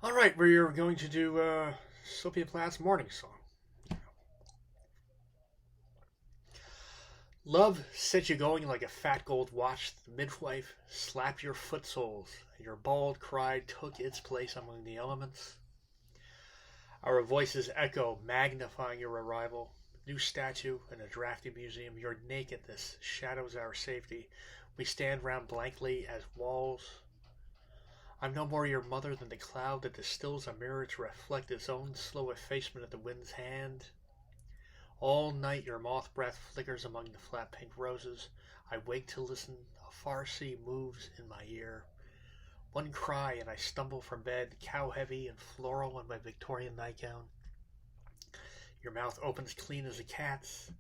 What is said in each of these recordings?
All right, we're going to do Sylvia Plath's morning song. Love set you going like a fat gold watch. The midwife slapped your foot soles, and your bald cry took its place among the elements. Our voices echo, magnifying your arrival. New statue in a drafty museum. Your nakedness shadows our safety. We stand round blankly as walls. I'm no more your mother than the cloud that distills a mirror to reflect its own slow effacement at the wind's hand. All night your moth breath flickers among the flat pink roses. I wake to listen. A far sea moves in my ear. One cry and I stumble from bed, cow heavy and floral in my Victorian nightgown. Your mouth opens clean as a cat's.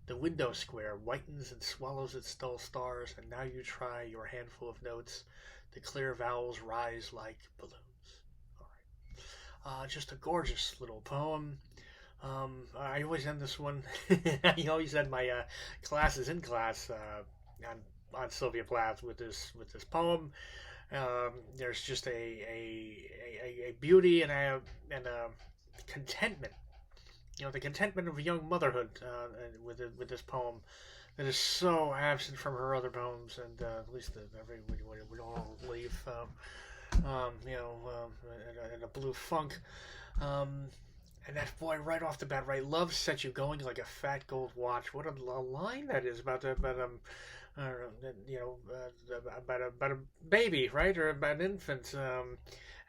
The window square whitens and swallows its dull stars, and now you try your handful of notes. The clear vowels rise like balloons. All right. Just a gorgeous little poem. I always end this one. I always end my classes in class on Sylvia Plath with this poem. There's just a beauty and a contentment. You know, the contentment of young motherhood with this poem that is so absent from her other poems, and at least we don't all leave. In a blue funk. And that boy, right off the bat, right? Love sets you going like a fat gold watch. What a line that is uh, about a baby, right, or about an infant.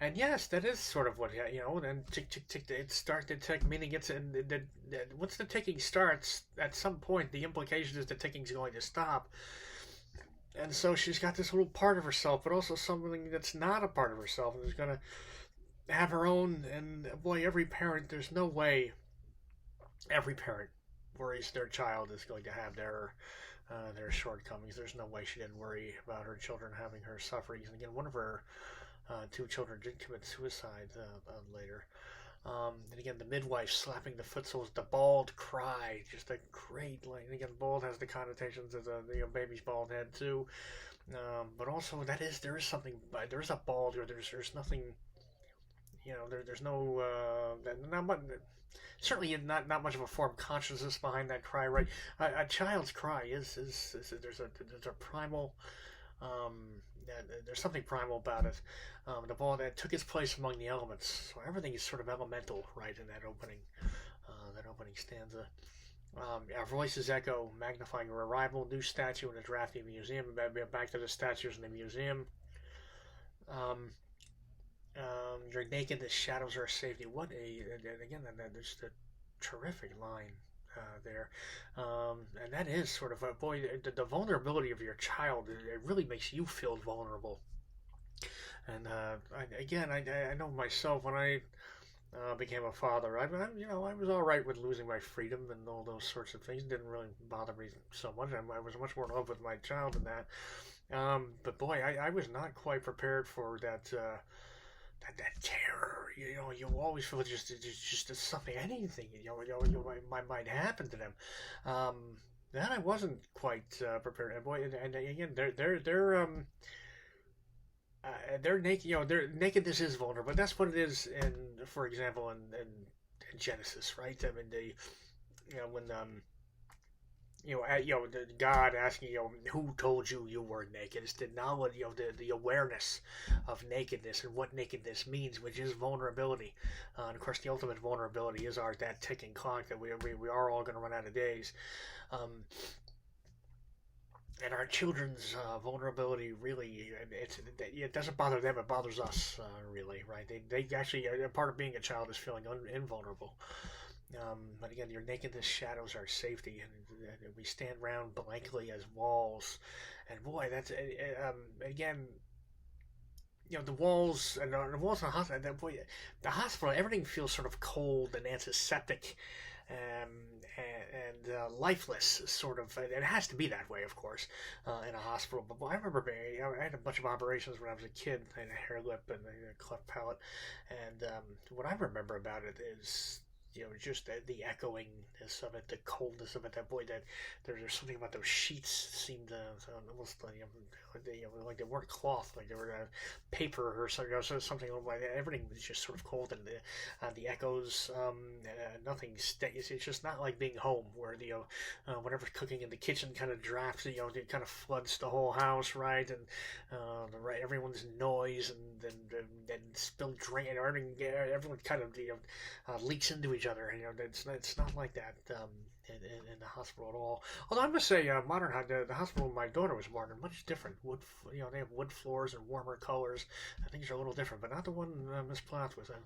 And yes, that is sort of what And tick tick tick. It start to tick, meaning it's once the ticking starts, at some point, the implication is the ticking's going to stop. And so she's got this little part of herself, but also something that's not a part of herself, and is going to have her own. And boy, every parent, there's no way every parent worries their child is going to have their shortcomings. There's no way she didn't worry about her children having her sufferings. And again, one of her two children did commit suicide later. And again, the midwife slapping the foot soles, the bald cry, just a great line. And again, bald has the connotations of the baby's bald head too. But also there is something, there is a bald, or there's nothing, there's no not much, certainly not much of a form of consciousness behind that cry, right? A child's cry is there's a primal, there's something primal about it. The ball that took its place among the elements, so everything is sort of elemental, right, in that opening stanza. Our voices echo, magnifying your arrival. New statue in a drafty museum. Back to the statues in the museum. Your nakedness shadows our safety. What and again, there's the terrific line there, and that is sort of a boy. The vulnerability of your child, it really makes you feel vulnerable. And I know myself when I became a father. I was all right with losing my freedom and all those sorts of things. It didn't really bother me so much. I was much more in love with my child than that. But boy, I was not quite prepared for that. That terror, you always feel just something, anything, might happen to them. That I wasn't quite prepared. And boy, and again, they're naked. Their nakedness is vulnerable. But that's what it is. For example, in Genesis, right? I mean, when the God asking, who told you you were naked? It's the knowledge, the awareness of nakedness and what nakedness means, which is vulnerability. And of course, the ultimate vulnerability is that ticking clock that we are all going to run out of days. And our children's vulnerability really, it doesn't bother them, it bothers us, really, right? They actually, a part of being a child is feeling invulnerable. But again, your nakedness shadows our safety, and we stand round blankly as walls. And boy, that's again, the walls and the walls in the hospital. Boy, the hospital, everything feels sort of cold and antiseptic, and lifeless, sort of. It has to be that way, of course, in a hospital. But boy, I remember I had a bunch of operations when I was a kid. I had a hair lip and a cleft palate, and what I remember about it is just the echoingness of it, the coldness of it. That boy, that there's something about those sheets seemed almost like they weren't cloth, like they were paper or something, something like that. Everything was just sort of cold, and the echoes, nothing stays. It's just not like being home, where whatever's cooking in the kitchen kind of drafts, it kind of floods the whole house, right, and everyone's noise and spilled drink, and everyone kind of leaks into each other. It's not like that in the hospital at all. Although I must say, the hospital my daughter was born in, much different. They have wood floors and warmer colors. Things are a little different, but not the one Miss Plath was in.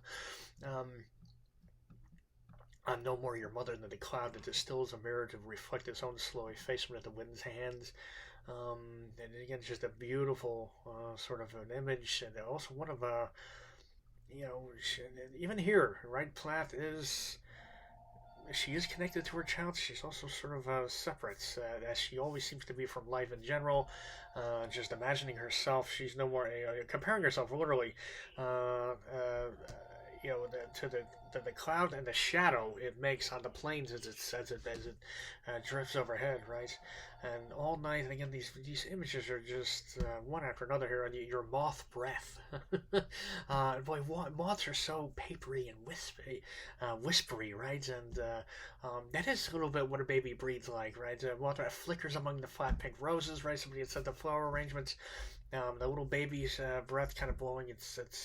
I'm no more your mother than the cloud that distills a mirror to reflect its own slow effacement at the wind's hands. And again, just a beautiful sort of an image, and also one of even here, right? Plath she is connected to her child. She's also sort of separate, as she always seems to be from life in general. Just imagining herself, she's no more comparing herself literally. To the cloud and the shadow it makes on the plains as it drifts overhead, right? And all night, and again, these images are just one after another here. And your moth breath, boy, moths are so papery and whispery, right? And that is a little bit what a baby breathes like, right? Moth flickers among the flat pink roses, right? Somebody had said the flower arrangements, the little baby's breath kind of blowing. It's that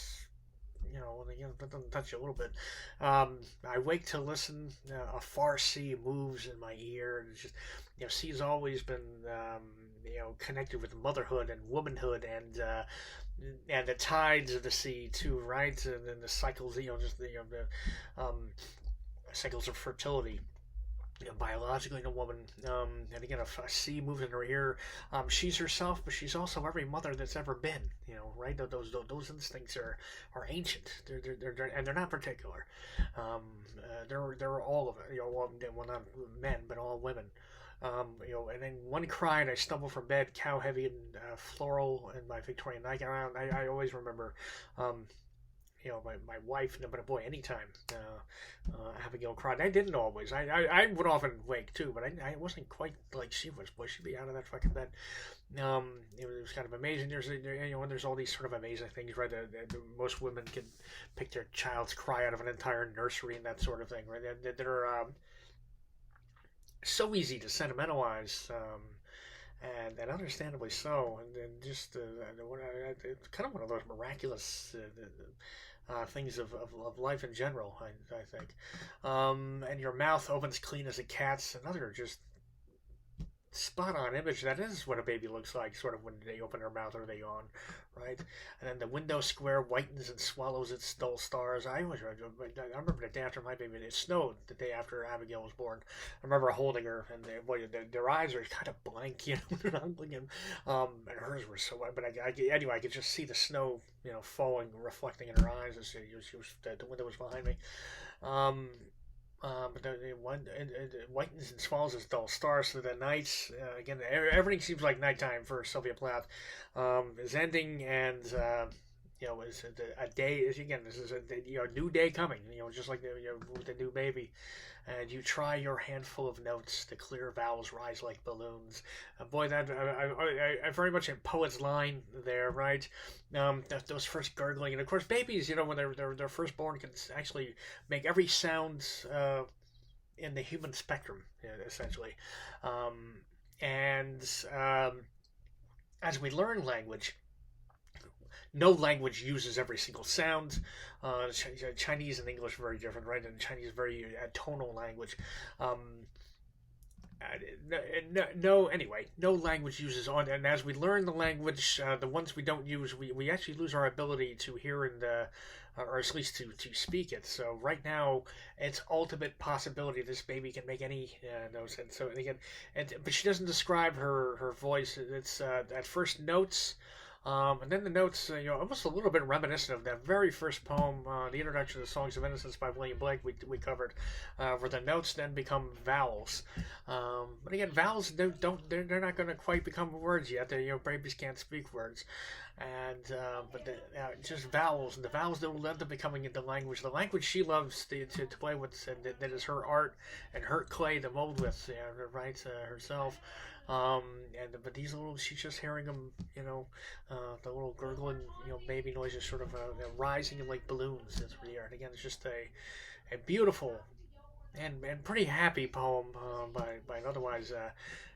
doesn't touch you a little bit. I wake to listen. A far sea moves in my ear, and it's just, sea's always been, connected with motherhood and womanhood, and the tides of the sea too, right? And then the cycles, cycles of fertility. Biologically in a woman, and again, a sea moves in her ear. She's herself, but she's also every mother that's ever been. Right? Those instincts are ancient. They're not particular. They're all of it. Well, not men, but all women. And then one cry, and I stumble from bed, cow heavy and floral in my Victorian nightgown. I always remember. My wife, but boy, anytime Abigail cried. I didn't always. I would often wake too, but I wasn't quite like she was. Boy, she'd be out of that fucking bed. It was kind of amazing. There's all these sort of amazing things, right? Most women can pick their child's cry out of an entire nursery and that sort of thing, right? They're so easy to sentimentalize. And understandably so, and just it's kind of one of those miraculous things of life in general, I think. And your mouth opens clean as a cat's, another just spot on image. That is what a baby looks like, sort of when they open their mouth or they yawn, right? And then the window square whitens and swallows its dull stars. I remember the day after my baby. It snowed the day after Abigail was born. I remember holding her, and their eyes are kind of blank, and hers were so white. But anyway, I could just see the snow, falling, reflecting in her eyes as the window was behind me. But it whitens and swallows its dull stars through the nights. Again, everything seems like nighttime for Sylvia Plath. Is ending, and is a day. Again, this is a new day coming. Just like with the new baby. And you try your handful of notes. The clear vowels rise like balloons. Boy, that I very much a poet's line there, right? Those first gurgling, and of course, babies, when they're first born, can actually make every sound in the human spectrum, essentially. As we learn language. No language uses every single sound. Chinese and English are very different, right? And Chinese is very tonal language. No language uses on. And as we learn the language, the ones we don't use, we actually lose our ability to hear or at least to speak it. So right now, it's ultimate possibility this baby can make any notes. And so again, but she doesn't describe her voice. It's at first notes. And then the notes, almost a little bit reminiscent of that very first poem, the introduction to Songs of Innocence by William Blake we covered, where the notes then become vowels. But again, vowels they're not going to quite become words yet. Babies can't speak words, and just vowels, and the vowels that will end up becoming the language she loves to play with, and that is her art and her clay to mold with, right, herself. But these little, she's just hearing them, the little gurgling, baby noises sort of rising like balloons through the air. And again, it's just a beautiful and pretty happy poem by an otherwise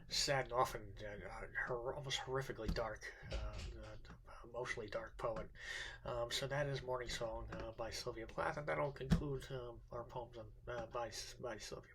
sad and often almost horrifically dark, emotionally dark poet. So that is Morning Song by Sylvia Plath, and that'll conclude our poems by Sylvia